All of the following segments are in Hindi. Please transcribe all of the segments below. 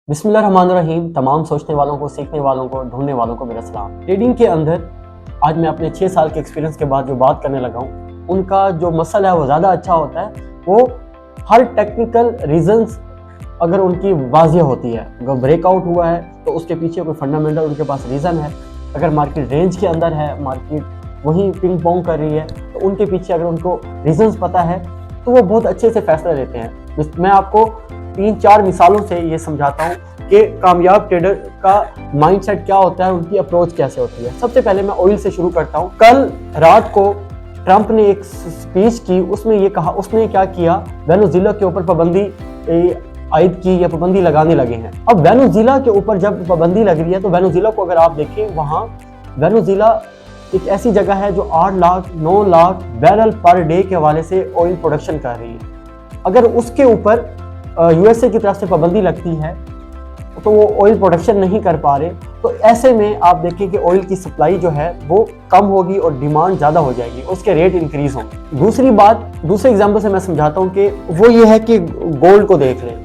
बिस्मिल्लाहिर्रहमानिर्रहीम। तमाम सोचने वालों को, सीखने वालों को, ढूंढने वालों को मेरा सलाम। ट्रेडिंग के अंदर आज मैं अपने 6 साल के एक्सपीरियंस के बाद जो बात करने लगा हूँ, उनका जो मसला है वो ज़्यादा अच्छा होता है। वो हर टेक्निकल रीजंस अगर उनकी वाज़ेह होती है, अगर ब्रेकआउट हुआ है तो उसके पीछे कोई फंडामेंटल उनके पास रीज़न है। अगर मार्केट रेंज के अंदर है, मार्केट वहीं पिंग पोंग कर रही है, तो उनके पीछे अगर उनको रीजंस पता है तो वो बहुत अच्छे से फैसला लेते हैं। मैं आपको 3-4 मिसालों से ये समझाता हूँ कि कामयाब ट्रेडर का माइंडसेट क्या होता है, उनकी अप्रोच कैसे होती है। सबसे पहले मैं ऑयल से शुरू करता हूँ। कल रात को ट्रंप ने एक स्पीच की, उसमें ये कहा, उसने क्या किया, वेनेजुएला के ऊपर पाबंदी आयद की या पाबंदी लगाने लगे हैं। अब वेनेजुएला के ऊपर जब पाबंदी लग रही है तो वेनेजुएला को अगर आप देखें, वहाँ वेनेजुएला एक ऐसी जगह है जो 8 lakh 9 lakh barrel per day के हवाले से ऑयल प्रोडक्शन कर रही है। अगर उसके ऊपर यूएसए की तरफ से पाबंदी लगती है तो वो ऑयल प्रोडक्शन नहीं कर पा रहे, तो ऐसे में आप देखें कि ऑयल की सप्लाई जो है वो कम होगी और डिमांड ज़्यादा हो जाएगी, उसके रेट इंक्रीज होंगे। दूसरे एग्जांपल से मैं समझाता हूँ कि वो ये है कि गोल्ड को देख लें।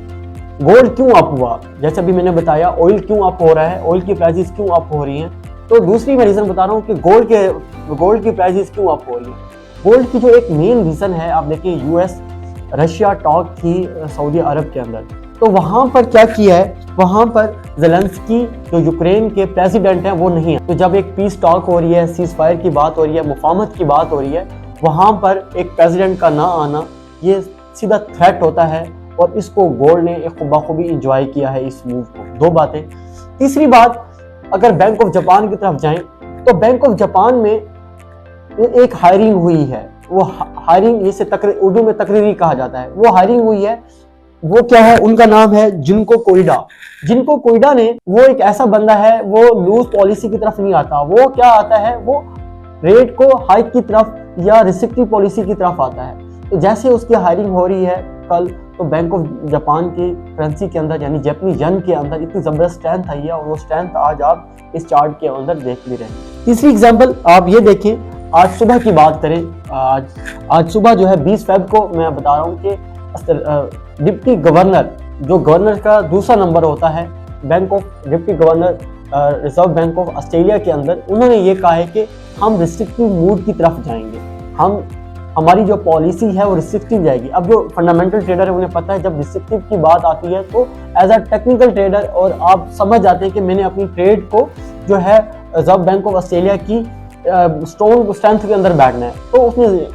गोल्ड क्यों अप हुआ, जैसे अभी मैंने बताया ऑयल क्यों अप हो रहा है, ऑयल की प्राइसेस क्यों अप हो रही हैं, तो दूसरी मैं रीज़न बता रहा हूँ कि गोल्ड की प्राइसेस क्यों अप हो रही है। गोल्ड की जो एक मेन रीज़न है, आप देखिए यूएस रशिया टॉक थी सऊदी अरब के अंदर, तो वहाँ पर क्या किया है, वहाँ पर ज़ेलेंस्की जो यूक्रेन के प्रेसिडेंट हैं वो नहीं है। तो जब एक पीस टॉक हो रही है, सीज फायर की बात हो रही है, मुफाहमत की बात हो रही है, वहाँ पर एक प्रेसिडेंट का ना आना ये सीधा थ्रेट होता है, और इसको गोल्ड ने एक बखूबी इंजॉय किया है इस मूव को। 2 बातें। तीसरी बात, अगर बैंक ऑफ जापान की तरफ जाएं तो बैंक ऑफ जापान में एक हायरिंग हुई है। वो हायरिंग, इसे उर्दू में तकरीरी कहा जाता है, वो हायरिंग हुई है। वो क्या है, उनका नाम है जिनको कोइडा। जिनको कोइडा ने, वो एक ऐसा बंदा है, वो लूज पॉलिसी की तरफ नहीं आता, वो क्या आता है, वो रेट को हाइक की तरफ या रिस्ट्रिक्टिव पॉलिसी की तरफ आता है। तो जैसे उसकी हायरिंग हो रही है कल, तो बैंक ऑफ जापान की करेंसी के अंदर यानी जापानीज येन के अंदर इतनी जबरदस्त स्ट्रेंथ आई है, और वो स्ट्रेंथ आज आप इस चार्ट के अंदर देख भी रहे हैं। तीसरी एग्जांपल आप ये देखें, आज सुबह की बात करें, आज सुबह जो है 20 फेब को मैं बता रहा हूँ कि डिप्टी गवर्नर, जो गवर्नर का दूसरा नंबर होता है deputy governor reserve bank of Australia के अंदर, उन्होंने ये कहा है कि हम रिस्ट्रिक्टिव मूड की तरफ जाएंगे, हमारी जो पॉलिसी है वो रिस्ट्रिक्टिव जाएगी। अब जो फंडामेंटल ट्रेडर है उन्हें पता है जब रिस्ट्रिक्टिव की बात आती है तो एज अ टेक्निकल ट्रेडर, और आप समझ जाते हैं कि मैंने अपनी ट्रेड को जो है रिजर्व बैंक ऑफ ऑस्ट्रेलिया की स्ट्रॉन्ग स्ट्रेंथ के अंदर बैठना है, तो उसमें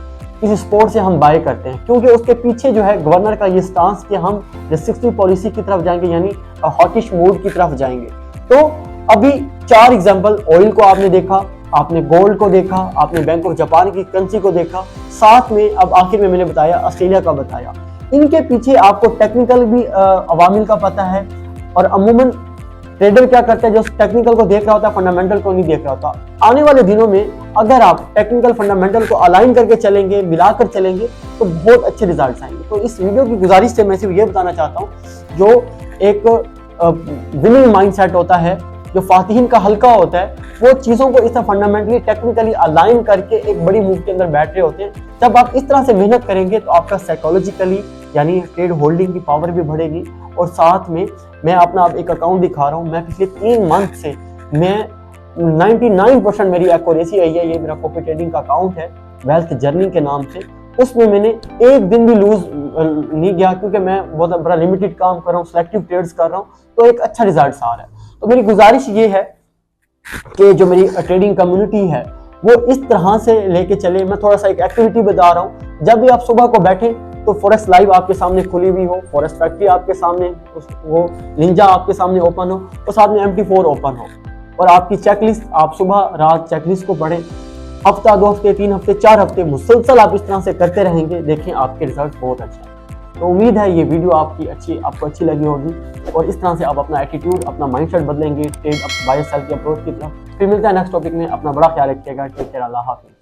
किसी स्पोर्ट से हम बाय करते हैं, क्योंकि उसके पीछे जो है गवर्नर का ये स्टांस कि हम रिस्ट्रिक्टिव पॉलिसी की तरफ जाएंगे, यानी हॉटिश मूड की तरफ जाएंगे। तो अभी 4 एग्जांपल, ऑयल को आपने देखा, आपने गोल्ड को देखा, आपने बैंक ऑफ जापान की करेंसी को देखा, साथ में अब आखिर में मैंने बताया ऑस्ट्रेलिया का बताया। इनके पीछे आपको टेक्निकल भी अवामिल का पता है, और अमूमन ट्रेडर क्या करता है, जो टेक्निकल को देख रहा होता है, फंडामेंटल को नहीं देख रहा होता। आने वाले दिनों में अगर आप टेक्निकल फंडामेंटल को अलाइन करके चलेंगे, मिलाकर चलेंगे, तो बहुत अच्छे रिजल्ट्स आएंगे। तो इस वीडियो की गुजारिश से मैं सिर्फ ये बताना चाहता हूँ, जो एक विनिंग माइंडसेट होता है, जो फातिहीन का हल्का होता है, वो चीज़ों को इस तरह फंडामेंटली टेक्निकली अलाइन करके एक बड़ी मूव के अंदर बैठ रहे होते हैं। जब आप इस तरह से मेहनत करेंगे तो आपका साइकोलॉजिकली यानी ट्रेड होल्डिंग की पावर भी बढ़ेगी। और साथ में मैं अपना अब एक अकाउंट दिखा रहा हूँ, मैं पिछले 3 मंथ से मैं 99% मेरी एक्यूरेसी आई है। ये मेरा कॉपी ट्रेडिंग का अकाउंट है, वेल्थ जर्नी के नाम से। उसमें मैंने एक दिन भी लूज नहीं गया, क्योंकि मैं बहुत बड़ा लिमिटेड काम कर रहा हूँ, सिलेक्टिव ट्रेड्स कर रहा हूँ, तो एक अच्छा रिजल्ट आ रहा है। तो मेरी गुजारिश ये है कि जो मेरी ट्रेडिंग कम्युनिटी है वो इस तरह से लेके चले। मैं थोड़ा सा एक एक्टिविटी बता रहा हूँ, जब भी आप सुबह को बैठे तो फॉरेक्स लाइव आपके सामने खुली हुई हो, फॉरेक्स फैक्ट्री आपके सामने हो, निंजा आपके सामने ओपन हो, और साथ में MT4 ओपन हो, और आपकी चेकलिस्ट, आप सुबह रात चेकलिस्ट को पढ़ें। हफ्ता, 2 हफ्ते, 3 हफ्ते, 4 हफ्ते मुसलसल आप इस तरह से करते रहेंगे, देखें आपके रिजल्ट बहुत अच्छे हैं। तो उम्मीद है ये वीडियो आपको अच्छी लगी होगी, और इस तरह से आप अपना एटीट्यूड, अपना माइंडसेट बदलेंगे ट्रेड बाय सेल की अप्रोच की तरफ। फिर मिलते हैं नेक्स्ट टॉपिक में। अपना बड़ा ख्याल रखिएगा। Take care. अल्लाह हाफिज़।